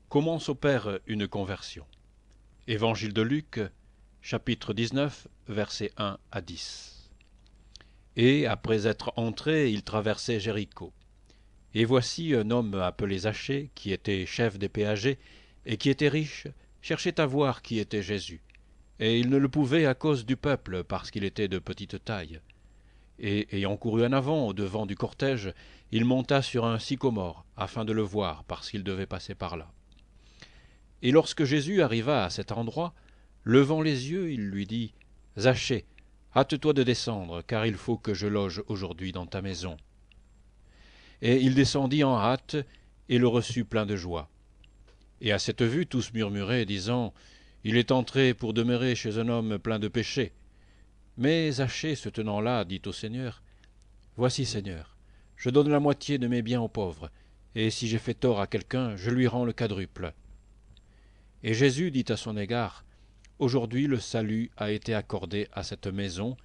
Comment s'opère une conversion? Évangile de Luc, chapitre 19, versets 1 à 10. Et, après être entré, il traversait Jéricho. Et voici un homme appelé Zachée, qui était chef des péagers, et qui était riche, cherchait à voir qui était Jésus. Et il ne le pouvait à cause du peuple, parce qu'il était de petite taille. Et, ayant couru en avant, au devant du cortège, il monta sur un sycomore, afin de le voir, parce qu'il devait passer par là. Et lorsque Jésus arriva à cet endroit, levant les yeux, il lui dit « Zachée, hâte-toi de descendre, car il faut que je loge aujourd'hui dans ta maison. » Et il descendit en hâte, et le reçut plein de joie. Et à cette vue, tous murmuraient, disant « Il est entré pour demeurer chez un homme plein de péchés. » Mais Zachée, se tenant là, dit au Seigneur « Voici, Seigneur, je donne la moitié de mes biens aux pauvres, et si j'ai fait tort à quelqu'un, je lui rends le quadruple. » Et Jésus dit à son égard « Aujourd'hui le salut a été accordé à cette maison,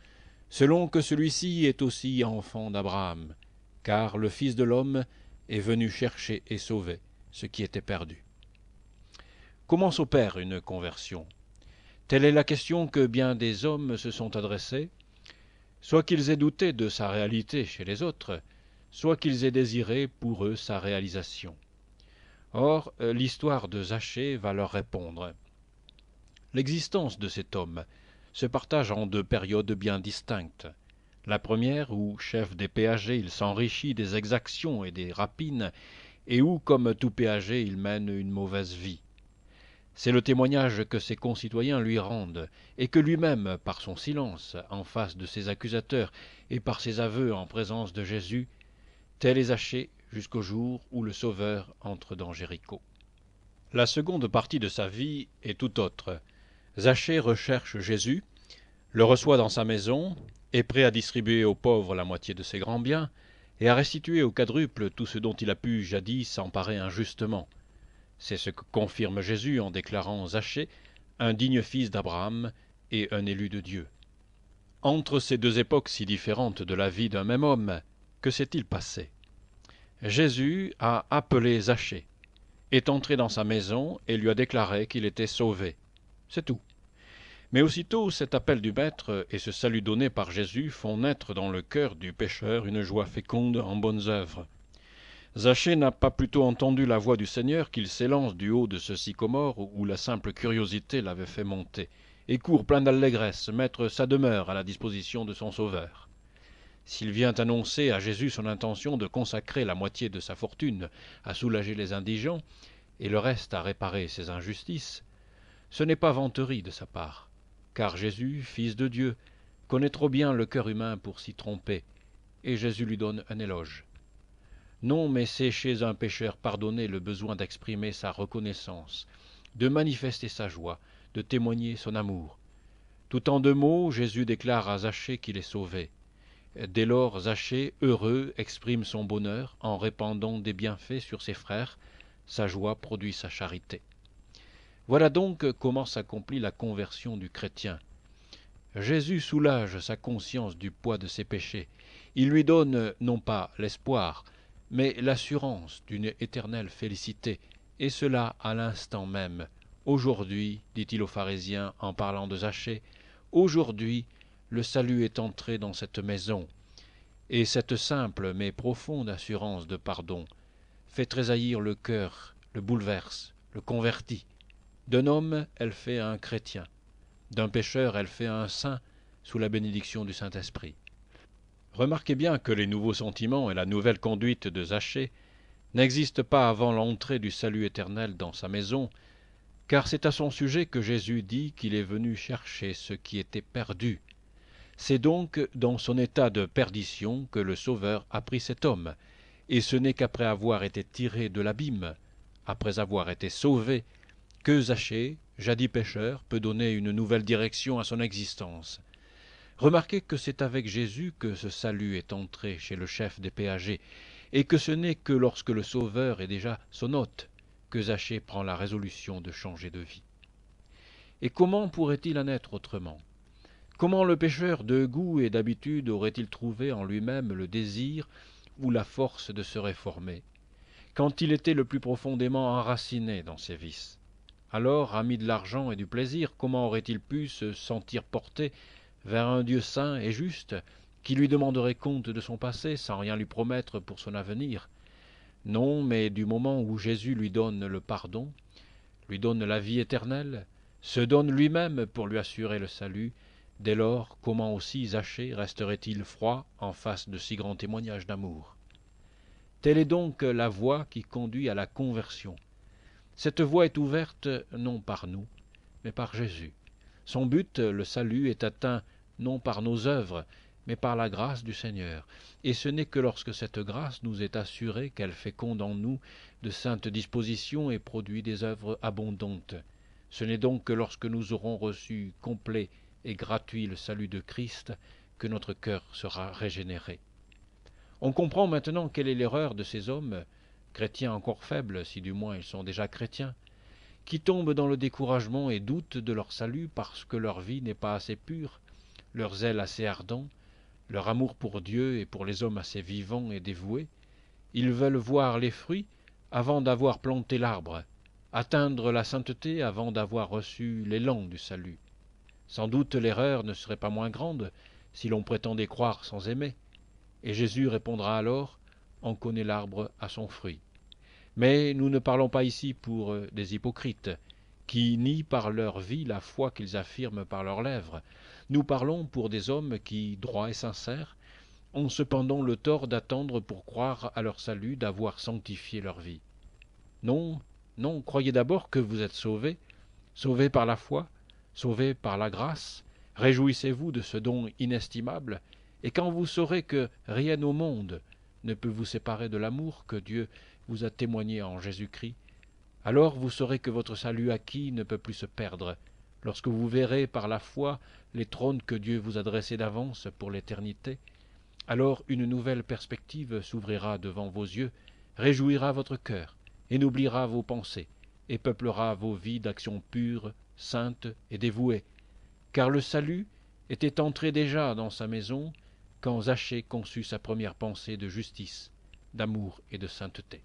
selon que celui-ci est aussi enfant d'Abraham, car le Fils de l'homme est venu chercher et sauver ce qui était perdu. » Comment s'opère une conversion? Telle est la question que bien des hommes se sont adressés, soit qu'ils aient douté de sa réalité chez les autres, soit qu'ils aient désiré pour eux sa réalisation. Or, l'histoire de Zachée va leur répondre. L'existence de cet homme se partage en deux périodes bien distinctes. La première, où, chef des péagers, il s'enrichit des exactions et des rapines, et où, comme tout péager, il mène une mauvaise vie. C'est le témoignage que ses concitoyens lui rendent, et que lui-même, par son silence, en face de ses accusateurs, et par ses aveux en présence de Jésus, tel est Zachée jusqu'au jour où le Sauveur entre dans Jéricho. La seconde partie de sa vie est tout autre. Zachée recherche Jésus, le reçoit dans sa maison, est prêt à distribuer aux pauvres la moitié de ses grands biens, et à restituer au quadruple tout ce dont il a pu jadis s'emparer injustement. C'est ce que confirme Jésus en déclarant Zachée un digne fils d'Abraham et un élu de Dieu. Entre ces deux époques si différentes de la vie d'un même homme, que s'est-il passé? Jésus a appelé Zachée, est entré dans sa maison et lui a déclaré qu'il était sauvé. C'est tout. Mais aussitôt cet appel du Maître et ce salut donné par Jésus font naître dans le cœur du pécheur une joie féconde en bonnes œuvres. Zachée n'a pas plutôt entendu la voix du Seigneur qu'il s'élance du haut de ce sycomore où la simple curiosité l'avait fait monter, et court plein d'allégresse mettre sa demeure à la disposition de son Sauveur. S'il vient annoncer à Jésus son intention de consacrer la moitié de sa fortune à soulager les indigents, et le reste à réparer ses injustices, ce n'est pas vanterie de sa part, car Jésus, Fils de Dieu, connaît trop bien le cœur humain pour s'y tromper, et Jésus lui donne un éloge. Non, mais c'est chez un pécheur pardonné le besoin d'exprimer sa reconnaissance, de manifester sa joie, de témoigner son amour. Tout en deux mots, Jésus déclare à Zachée qu'il est sauvé. Dès lors, Zachée, heureux, exprime son bonheur en répandant des bienfaits sur ses frères. Sa joie produit sa charité. Voilà donc comment s'accomplit la conversion du chrétien. Jésus soulage sa conscience du poids de ses péchés. Il lui donne non pas l'espoir, mais l'assurance d'une éternelle félicité, et cela à l'instant même. Aujourd'hui, dit-il aux pharisiens en parlant de Zachée, aujourd'hui le salut est entré dans cette maison, et cette simple mais profonde assurance de pardon fait tressaillir le cœur, le bouleverse, le convertit. D'un homme, elle fait un chrétien, d'un pécheur, elle fait un saint sous la bénédiction du Saint-Esprit. Remarquez bien que les nouveaux sentiments et la nouvelle conduite de Zachée n'existent pas avant l'entrée du salut éternel dans sa maison, car c'est à son sujet que Jésus dit qu'il est venu chercher ce qui était perdu. C'est donc dans son état de perdition que le Sauveur a pris cet homme, et ce n'est qu'après avoir été tiré de l'abîme, après avoir été sauvé, que Zachée, jadis pécheur, peut donner une nouvelle direction à son existence. Remarquez que c'est avec Jésus que ce salut est entré chez le chef des péagers, et que ce n'est que lorsque le Sauveur est déjà son hôte que Zachée prend la résolution de changer de vie. Et comment pourrait-il en être autrement? Comment le pécheur de goût et d'habitude aurait-il trouvé en lui-même le désir ou la force de se réformer? quand il était le plus profondément enraciné dans ses vices. Alors, ami de l'argent et du plaisir, comment aurait-il pu se sentir porté vers un Dieu saint et juste, qui lui demanderait compte de son passé sans rien lui promettre pour son avenir? Non, mais du moment où Jésus lui donne le pardon, lui donne la vie éternelle, se donne lui-même pour lui assurer le salut, dès lors comment aussi Zachée resterait-il froid en face de si grands témoignages d'amour? Telle est donc la voie qui conduit à la conversion. Cette voie est ouverte non par nous, mais par Jésus. Son but, le salut, est atteint non par nos œuvres, mais par la grâce du Seigneur. Et ce n'est que lorsque cette grâce nous est assurée qu'elle féconde en nous de saintes dispositions et produit des œuvres abondantes. Ce n'est donc que lorsque nous aurons reçu complet et gratuit le salut de Christ que notre cœur sera régénéré. On comprend maintenant quelle est l'erreur de ces hommes, chrétiens encore faibles, si du moins ils sont déjà chrétiens, qui tombent dans le découragement et doutent de leur salut parce que leur vie n'est pas assez pure, leur zèle assez ardent, leur amour pour Dieu et pour les hommes assez vivant et dévoué. Ils veulent voir les fruits avant d'avoir planté l'arbre, atteindre la sainteté avant d'avoir reçu l'élan du salut. Sans doute l'erreur ne serait pas moins grande si l'on prétendait croire sans aimer, et Jésus répondra alors « On connaît l'arbre à son fruit ». Mais nous ne parlons pas ici pour des hypocrites, qui nient par leur vie la foi qu'ils affirment par leurs lèvres. Nous parlons pour des hommes qui, droits et sincères, ont cependant le tort d'attendre pour croire à leur salut d'avoir sanctifié leur vie. Non, non, croyez d'abord que vous êtes sauvés, sauvés par la foi, sauvés par la grâce, réjouissez-vous de ce don inestimable, et quand vous saurez que rien au monde ne peut vous séparer de l'amour que Dieu vous a témoigné en Jésus-Christ, alors vous saurez que votre salut acquis ne peut plus se perdre, lorsque vous verrez par la foi les trônes que Dieu vous a dressés d'avance pour l'éternité. Alors une nouvelle perspective s'ouvrira devant vos yeux, réjouira votre cœur, ennoblira vos pensées, et peuplera vos vies d'actions pures, saintes et dévouées. Car le salut était entré déjà dans sa maison quand Zachée conçut sa première pensée de justice, d'amour et de sainteté.